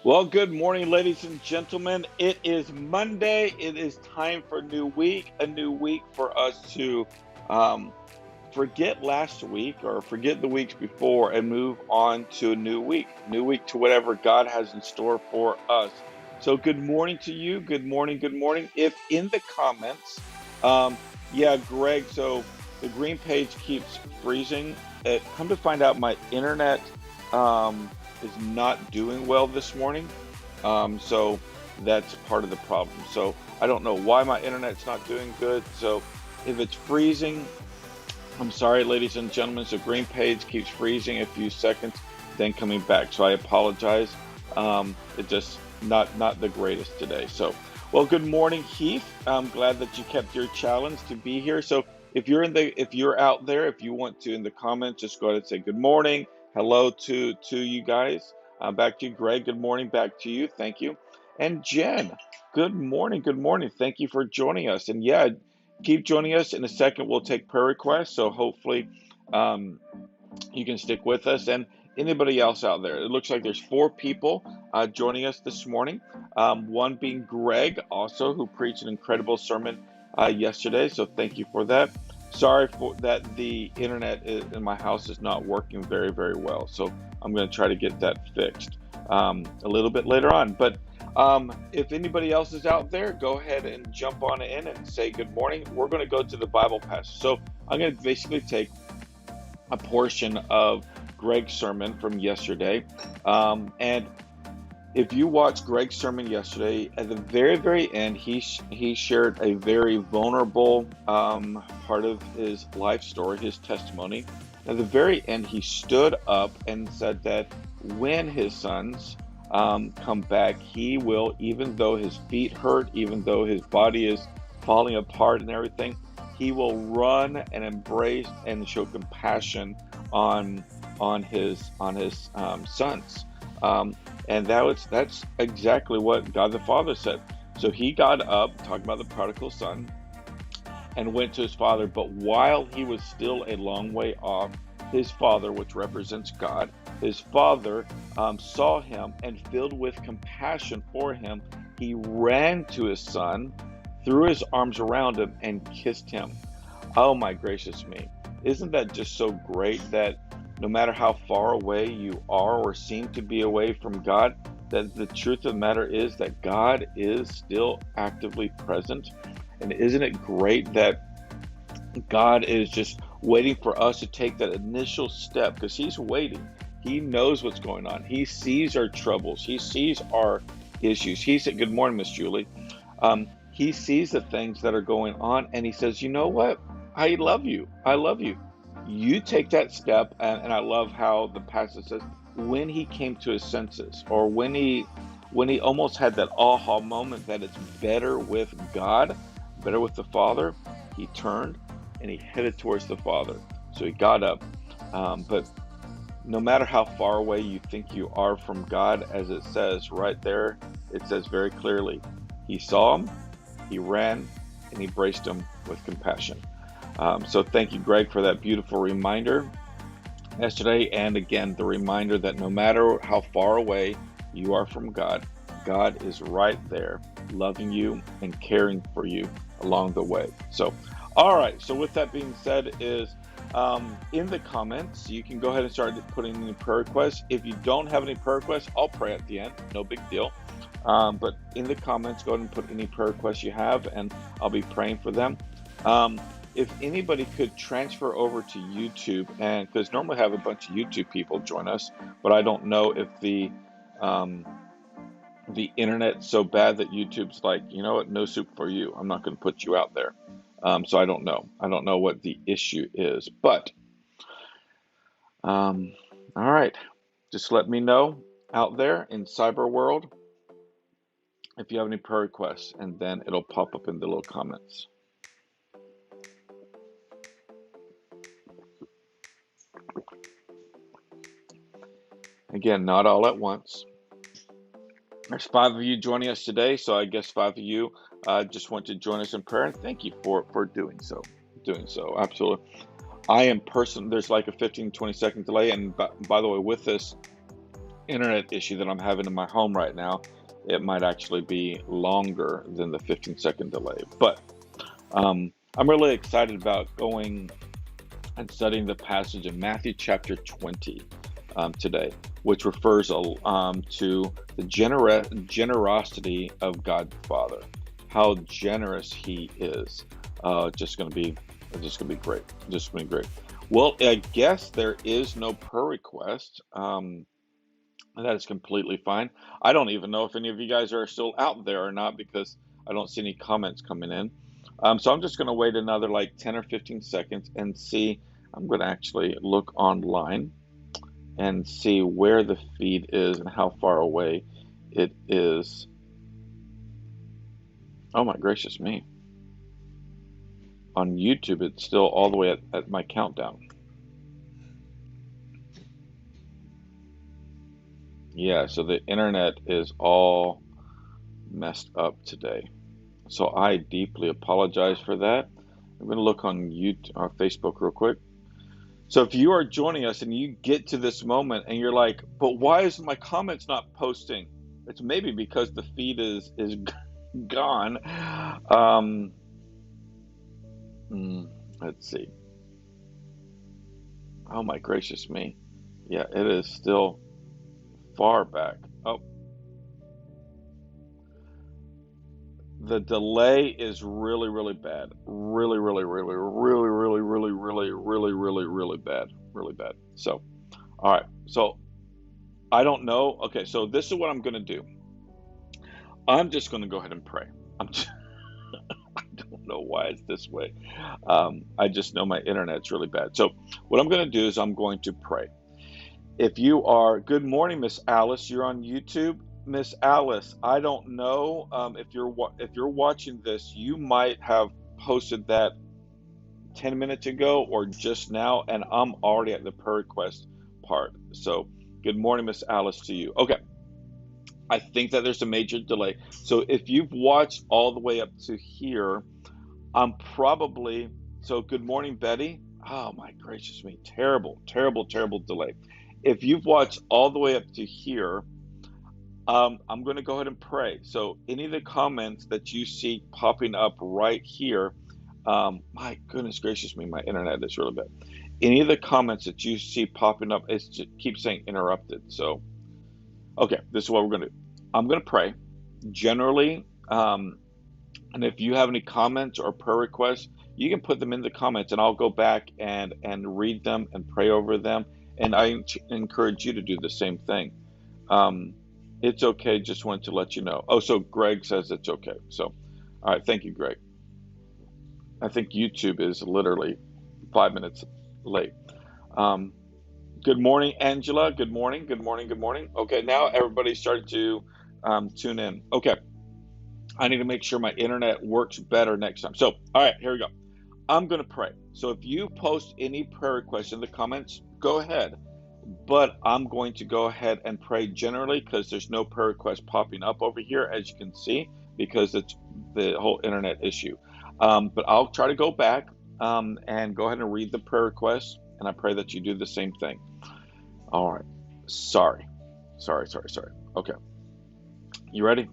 Well, good morning, ladies and gentlemen. It is Monday. It is time for a new week for us to um, forget last week or forget the weeks before and move on to a new week to whatever God has in store for us. So, good morning to you. Good morning. Good morning. If in the comments, um, yeah, Greg, so the green page keeps freezing. Come to find out, my internet um, is not doing well this morning. So, that's part of the problem. So, I don't know why my internet's not doing good. So, if it's freezing, I'm sorry, ladies and gentlemen. So green page keeps freezing a few seconds, then coming back. So I apologize. It just not the greatest today. So, well, good morning, Heath. I'm glad that you kept your challenge to be here. So if you're out there, if you want to in the comments, just go ahead and say good morning, hello to you guys. Back to you, Greg. Good morning. Back to you. Thank you. And Jen, good morning. Good morning. Thank you for joining us. And yeah, keep joining us. In a second, we'll take prayer requests. So hopefully, um, you can stick with us. And anybody else out there, it looks like there's four people joining us this morning. One being Greg, also, who preached an incredible sermon yesterday. So thank you for that. Sorry for that. The internet in my house is not working very, very well. So I'm going to try to get that fixed a little bit later on. But if anybody else is out there, go ahead and jump on in and say good morning. We're going to go to the Bible passage. So I'm going to basically take a portion of Greg's sermon from yesterday. And if you watched Greg's sermon yesterday, at the very, very end, he shared a very vulnerable part of his life story, his testimony. At the very end, he stood up and said that when his sons come back, he will, even though his feet hurt, even though his body is falling apart and everything, he will run and embrace and show compassion on his sons. Um, and that's exactly what God the Father said. So he got up, talking about the prodigal son, and went to his father. But while he was still a long way off, his father, which represents God, his father saw him, and filled with compassion for him, he ran to his son, threw his arms around him, and kissed him. Oh my gracious me. Isn't that just so great that no matter how far away you are or seem to be away from God, that the truth of the matter is that God is still actively present? And isn't it great that God is just waiting for us to take that initial step, because He's waiting. He knows what's going on. He sees our troubles. He sees our issues. He said, "Good morning, Miss Julie." He sees the things that are going on, and He says, "You know what? I love you. I love you. You take that step." And I love how the passage says, when he came to his senses, or when he almost had that aha moment that it's better with God, better with the Father, he turned and he headed towards the Father. So he got up. But no matter how far away you think you are from God, as it says right there, it says very clearly, he saw him, he ran, and he embraced him with compassion. So thank you, Greg, for that beautiful reminder yesterday. And again, the reminder that no matter how far away you are from God, God is right there, loving you and caring for you along the way. So, all right. So with that being said, is in the comments, you can go ahead and start putting in prayer requests. If you don't have any prayer requests, I'll pray at the end. No big deal. But in the comments, go ahead and put any prayer requests you have, and I'll be praying for them. If anybody could transfer over to YouTube, and because normally I have a bunch of YouTube people join us, but I don't know if the internet's so bad that YouTube's like, you know what, no soup for you. I'm not going to put you out there. So I don't know. I don't know what the issue is, but all right. Just let me know out there in cyber world if you have any prayer requests, and then it'll pop up in the little comments. Again, not all at once. There's 5 of you joining us today, so I guess 5 of you just want to join us in prayer, and thank you for doing so. Absolutely. There's like a 15-20 second delay, and by the way, with this internet issue that I'm having in my home right now, it might actually be longer than the 15-second delay. But I'm really excited about going and studying the passage in Matthew chapter 20 today, which refers to the generosity of God the Father, how generous He is. Just going to be great. Just going to be great. Well, I guess there is no prayer request. And that is completely fine. I don't even know if any of you guys are still out there or not, because I don't see any comments coming in. So I'm just going to wait another like 10 or 15 seconds and see. I'm going to actually look online and see where the feed is and how far away it is. Oh my gracious me. On YouTube, it's still all the way at my countdown. Yeah, so the internet is all messed up today. So I deeply apologize for that. I'm going to look on YouTube, Facebook real quick. So if you are joining us and you get to this moment and you're like, but why is my comments not posting? It's maybe because the feed is gone. Let's see. Oh my gracious me. Yeah, it is still far back. Oh, the delay is really, really bad. Really, really, really, really, really, really, really, really, really, really bad. Really bad. So, all right. So I don't know. Okay, so this is what I'm going to do. I'm just going to go ahead and pray. I don't know why it's this way. I just know my internet's really bad. So what I'm going to do is I'm going to pray. If you are, good morning, Miss Alice. You're on YouTube. Miss Alice, I don't know if you're watching this, you might have posted that 10 minutes ago or just now, and I'm already at the prayer request part. So, good morning, Miss Alice, to you. Okay, I think that there's a major delay. So, if you've watched all the way up to here, I'm probably, so good morning, Betty. Oh my gracious me, terrible, terrible, terrible delay. If you've watched all the way up to here, I'm going to go ahead and pray. So, any of the comments that you see popping up right here, my goodness gracious me, my internet is really bad. Any of the comments that you see popping up, it just keeps saying interrupted. So, okay, this is what we're going to do. I'm going to pray. Generally, and if you have any comments or prayer requests, you can put them in the comments, and I'll go back and read them and pray over them. And I encourage you to do the same thing. Um, it's okay. Just wanted to let you know. Oh, so Greg says it's okay. So, all right. Thank you, Greg. I think YouTube is literally 5 minutes late. Um, good morning, Angela. Good morning. Good morning. Good morning. Okay, now everybody's starting to tune in. Okay, I need to make sure my internet works better next time. So, all right, here we go. I'm going to pray. So, if you post any prayer requests in the comments, go ahead. But I'm going to go ahead and pray generally because there's no prayer request popping up over here, as you can see, because it's the whole internet issue. But I'll try to go back and go ahead and read the prayer requests, and I pray that you do the same thing. All right. Sorry. Okay. You ready?